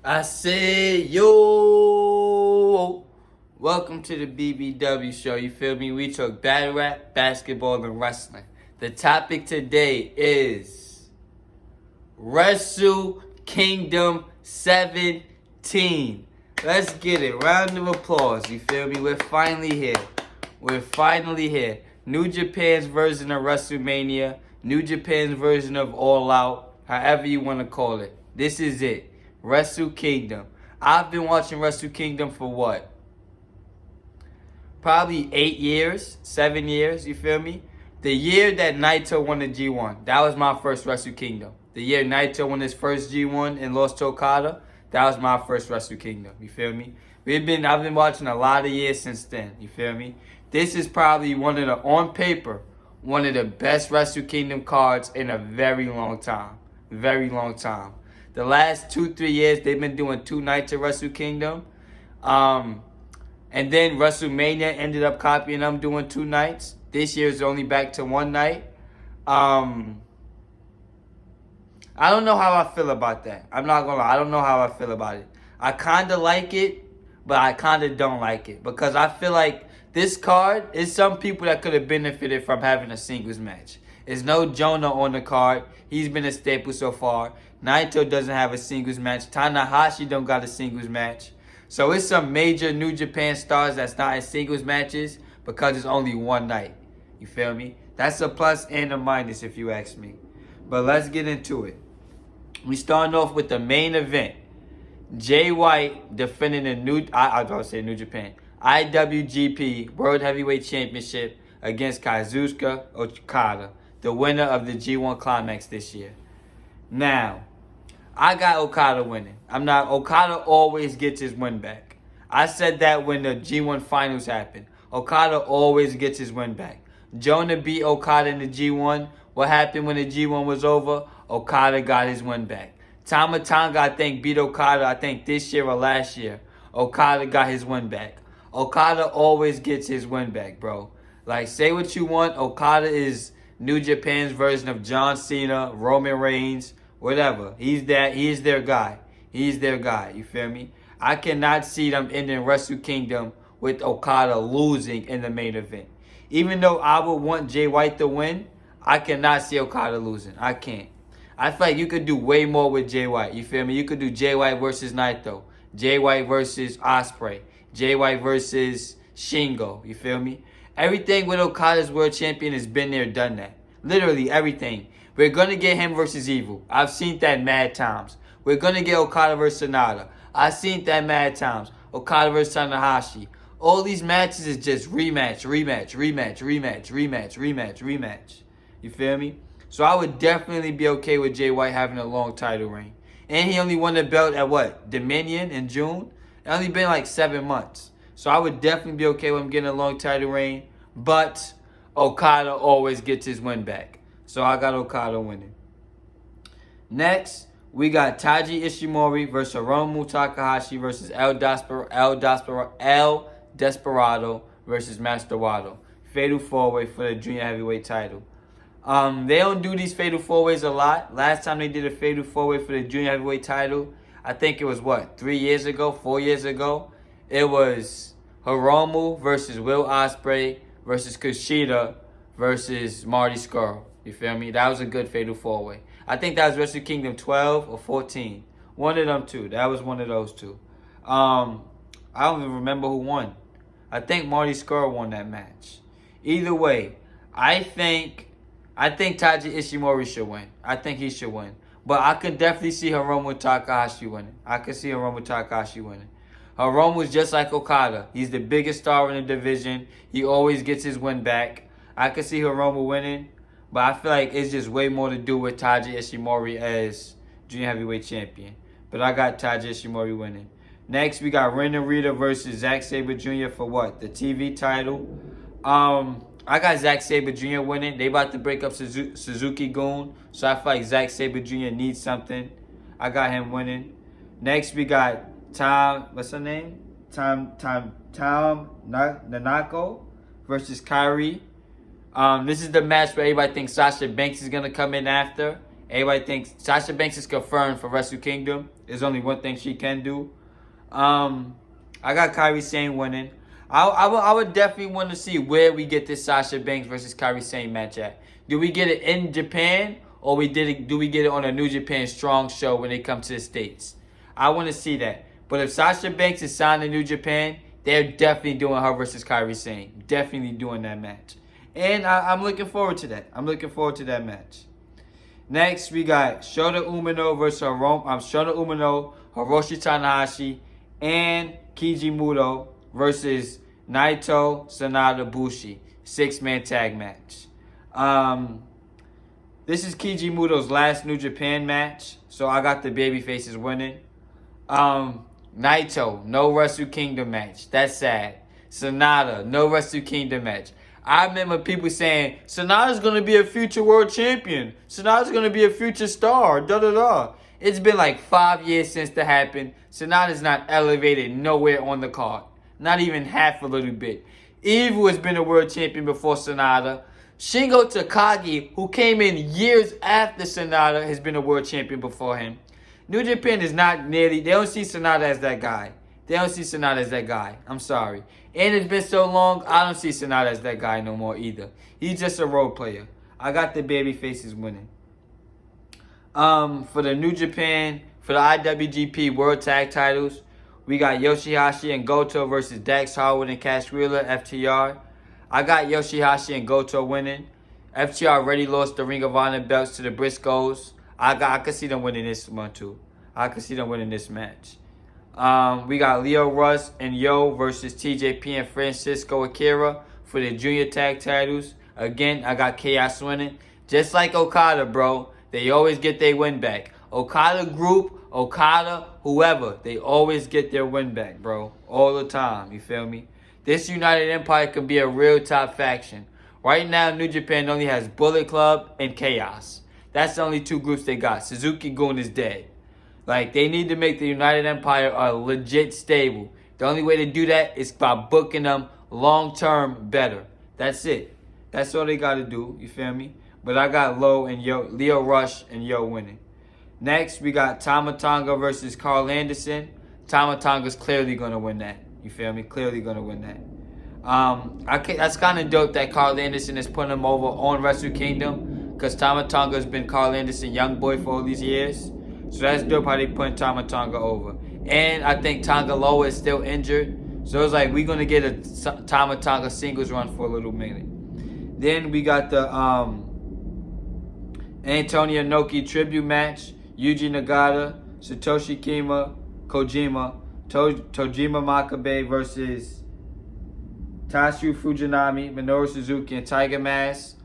I said, yo, welcome to the BBW show. You feel me? We talk battle rap, basketball, and wrestling. The topic today is Wrestle Kingdom 17. Let's get it. Round of applause. You feel me? We're finally here. New Japan's version of WrestleMania. New Japan's version of All Out. However you want to call it. This is it. Wrestle Kingdom. I've been watching Wrestle Kingdom for what? Probably 8 years, 7 years, you feel me? The year that Naito won the G1, that was my first Wrestle Kingdom. The year Naito won his first G1 and lost to Okada, that was my first Wrestle Kingdom, you feel me? I've been watching a lot of years since then, you feel me? This is probably on paper, one of the best Wrestle Kingdom cards in a very long time. Very long time. The last 2-3 years, they've been doing 2 nights of Wrestle Kingdom. And then WrestleMania ended up copying them doing 2 nights. This year is only back to 1 night. I don't know how I feel about that. I'm not going to lie. I don't know how I feel about it. I kind of like it, but I kind of don't like it. Because I feel like this card is some people that could have benefited from having a singles match. There's no Jonah on the card. He's been a staple so far. Naito doesn't have a singles match. Tanahashi don't got a singles match. So it's some major New Japan stars that's not in singles matches because it's only 1 night. You feel me? That's a plus and a minus if you ask me. But let's get into it. We starting off with the main event. Jay White defending the New Japan IWGP World Heavyweight Championship against Kazuchika Okada, the winner of the G1 Climax this year. Now, I got Okada winning. Okada always gets his win back. I said that when the G1 finals happened. Okada always gets his win back. Jonah beat Okada in the G1. What happened when the G1 was over? Okada got his win back. Tama Tonga, I think, beat Okada, this year or last year. Okada got his win back. Okada always gets his win back, bro. Like, say what you want. Okada is New Japan's version of John Cena, Roman Reigns, whatever. He is their guy. He's their guy. You feel me? I cannot see them ending Wrestle Kingdom with Okada losing in the main event. Even though I would want Jay White to win, I cannot see Okada losing. I can't. I feel like you could do way more with Jay White. You feel me? You could do Jay White versus Naito. Jay White versus Ospreay. Jay White versus Shingo. You feel me? Everything with Okada's world champion has been there, done that. Literally everything. We're going to get him versus Evil. I've seen that mad times. We're going to get Okada versus Sonata. I've seen that mad times. Okada versus Tanahashi. All these matches is just rematch. You feel me? So I would definitely be okay with Jay White having a long title reign. And he only won the belt at what? Dominion in June? It only been like 7 months. So I would definitely be okay with him getting a long title reign. But Okada always gets his win back. So I got Okada winning. Next, we got Taiji Ishimori versus Hiromu Takahashi versus El Desperado versus Master Wato. Fatal 4-way for the junior heavyweight title. They don't do these fatal 4-ways a lot. Last time they did a fatal 4-way for the junior heavyweight title, I think it was 3 years ago, 4 years ago. It was Hiromu versus Will Ospreay versus Kushida versus Marty Scurll. You feel me? That was a good fatal 4-way. I think that was Wrestle Kingdom 12 or 14. One of them two. That was one of those two. I don't even remember who won. I think Marty Scurll won that match. Either way, I think Taiji Ishimori should win. I think he should win. But I could definitely see Hiromu Takahashi winning. Hiromu's just like Okada. He's the biggest star in the division. He always gets his win back. I could see Hiromu winning. But I feel like it's just way more to do with Taiji Ishimori as junior heavyweight champion. But I got Taiji Ishimori winning. Next, we got Ren Narita versus Zack Sabre Jr. for what? The TV title. I got Zack Sabre Jr. winning. They about to break up Suzuki-gun. So I feel like Zack Sabre Jr. needs something. I got him winning. Next, we got what's her name? Tam Nanako versus Kairi. This is the match where everybody thinks Sasha Banks is going to come in after. Everybody thinks Sasha Banks is confirmed for Wrestle Kingdom. There's only one thing she can do. I got Kairi Sane winning. I would definitely want to see where we get this Sasha Banks versus Kairi Sane match at. Do we get it in Japan, or do we get it on a New Japan Strong show when they come to the States? I want to see that. But if Sasha Banks is signed to New Japan, they're definitely doing her versus Kairi Sane. Definitely doing that match. And I'm looking forward to that. I'm looking forward to that match. Next, we got Shota Umino versus Shota Umino, Hiroshi Tanahashi, and Keiji Muto versus Naito, Sanada, Bushi. 6-man tag match. This is Keiji Muto's last New Japan match, so I got the babyfaces winning. Naito, no Wrestle Kingdom match. That's sad. Sanada, no Wrestle Kingdom match. I remember people saying, Sanada's going to be a future world champion. Sanada's going to be a future star. Da-da-da. It's been like 5 years since that happened. Sanada's not elevated nowhere on the card. Not even half a little bit. Evil has been a world champion before Sanada. Shingo Takagi, who came in years after Sanada, has been a world champion before him. New Japan is not nearly... They don't see Sanada as that guy. They don't see Sanada as that guy. I'm sorry. And it's been so long, I don't see Sanada as that guy no more either. He's just a role player. I got the baby faces winning. For the New Japan, for the IWGP World Tag Titles, we got Yoshihashi and Goto versus Dax Harwood and Cash Wheeler, FTR. I got Yoshihashi and Goto winning. FTR already lost the Ring of Honor belts to the Briscoes. I could see them winning this one too. I could see them winning this match. We got Leo Rush and Yo versus TJP and Francisco Akira for the junior tag titles. Again, I got Chaos winning. Just like Okada, bro. They always get their win back. Okada group, Okada, whoever, they always get their win back, bro. All the time, you feel me? This United Empire could be a real top faction. Right now, New Japan only has Bullet Club and Chaos. That's the only two groups they got. Suzuki-gun is dead. Like, they need to make the United Empire a legit stable. The only way to do that is by booking them long-term better. That's it. That's all they got to do. You feel me? But I got Leo Rush and Yo winning. Next, we got Tama Tonga versus Carl Anderson. Tama Tonga's clearly going to win that. You feel me? Clearly going to win that. That's kind of dope that Carl Anderson is putting him over on Wrestle Kingdom. Because Tama Tonga's been Carl Anderson young boy for all these years. So that's dope how they putting Tama Tonga over. And I think Tonga Loa is still injured. So it's like we're going to get a Tama Tonga singles run for a little minute. Then we got the Antonio Inoki tribute match. Yuji Nagata, Satoshi Kojima, Tojima Makabe versus Tatsu Fujinami, Minoru Suzuki, and Tiger Mask.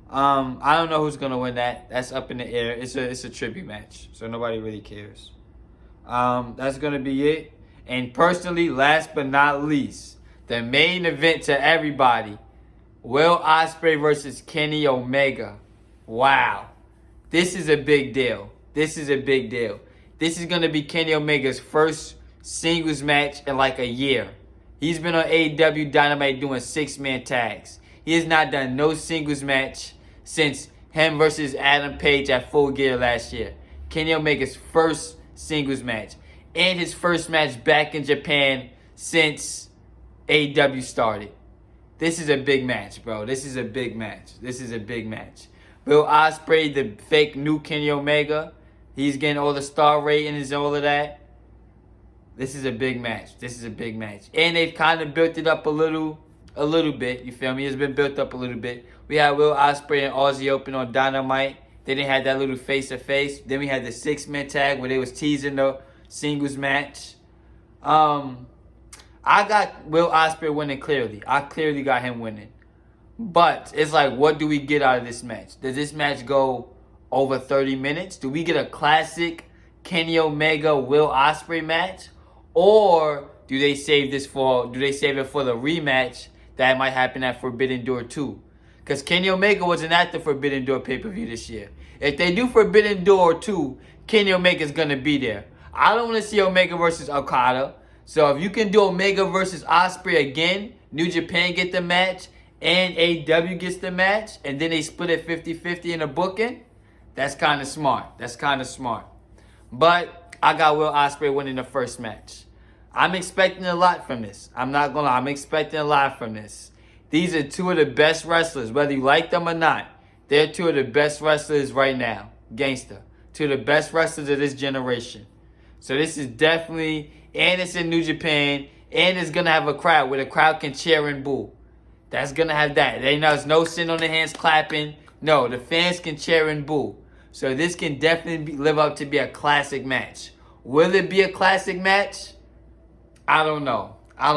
I don't know who's gonna win that. That's up in the air. It's a tribute match, so nobody really cares. That's gonna be it. And personally, last but not least, the main event to everybody: Will Ospreay versus Kenny Omega. Wow, this is a big deal. This is a big deal. This is gonna be Kenny Omega's first singles match in like a year. He's been on AEW Dynamite doing 6-man tags. He has not done no singles match since him versus Adam Page at Full Gear last year. Kenny Omega's first singles match. And his first match back in Japan since AEW started. This is a big match, bro. This is a big match. This is a big match. Will Ospreay, the fake new Kenny Omega, he's getting all the star ratings and all of that. This is a big match. This is a big match. And they've kind of built it up a little bit. You feel me? It's been built up a little bit. We had Will Ospreay and Aussie Open on Dynamite. Then they had that little face-to-face. Then we had the 6-man tag where they was teasing the singles match. I got Will Ospreay winning clearly. I clearly got him winning. But it's like, what do we get out of this match? Does this match go over 30 minutes? Do we get a classic Kenny Omega Will Ospreay match? Or do they save it for the rematch that might happen at Forbidden Door 2? Because Kenny Omega wasn't at the Forbidden Door pay-per-view this year. If they do Forbidden Door 2, Kenny Omega's going to be there. I don't want to see Omega versus Okada. So if you can do Omega versus Ospreay again, New Japan get the match, and AEW gets the match, and then they split it 50-50 in the booking, That's kind of smart. But I got Will Ospreay winning the first match. I'm expecting a lot from this. I'm not going to lie. I'm expecting a lot from this. These are two of the best wrestlers, whether you like them or not. They're two of the best wrestlers right now. Gangsta. Two of the best wrestlers of this generation. So this is definitely, and it's in New Japan, and it's going to have a crowd where the crowd can cheer and boo. That's going to have that. There's no sitting on their hands clapping. No, the fans can cheer and boo. So this can definitely live up to be a classic match. Will it be a classic match? I don't know. I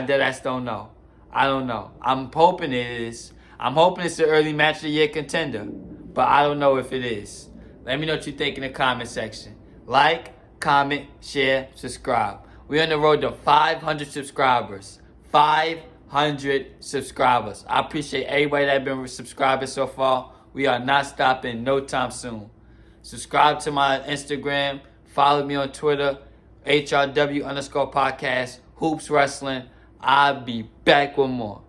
deadass don't know. I don't know. I'm hoping it is. I'm hoping it's an early match of the year contender. But I don't know if it is. Let me know what you think in the comment section. Like, comment, share, subscribe. We're on the road to 500 subscribers. 500 subscribers. I appreciate everybody that has been subscribing so far. We are not stopping no time soon. Subscribe to my Instagram. Follow me on Twitter. HRW_podcast. Hoops Wrestling. I'll be back with more.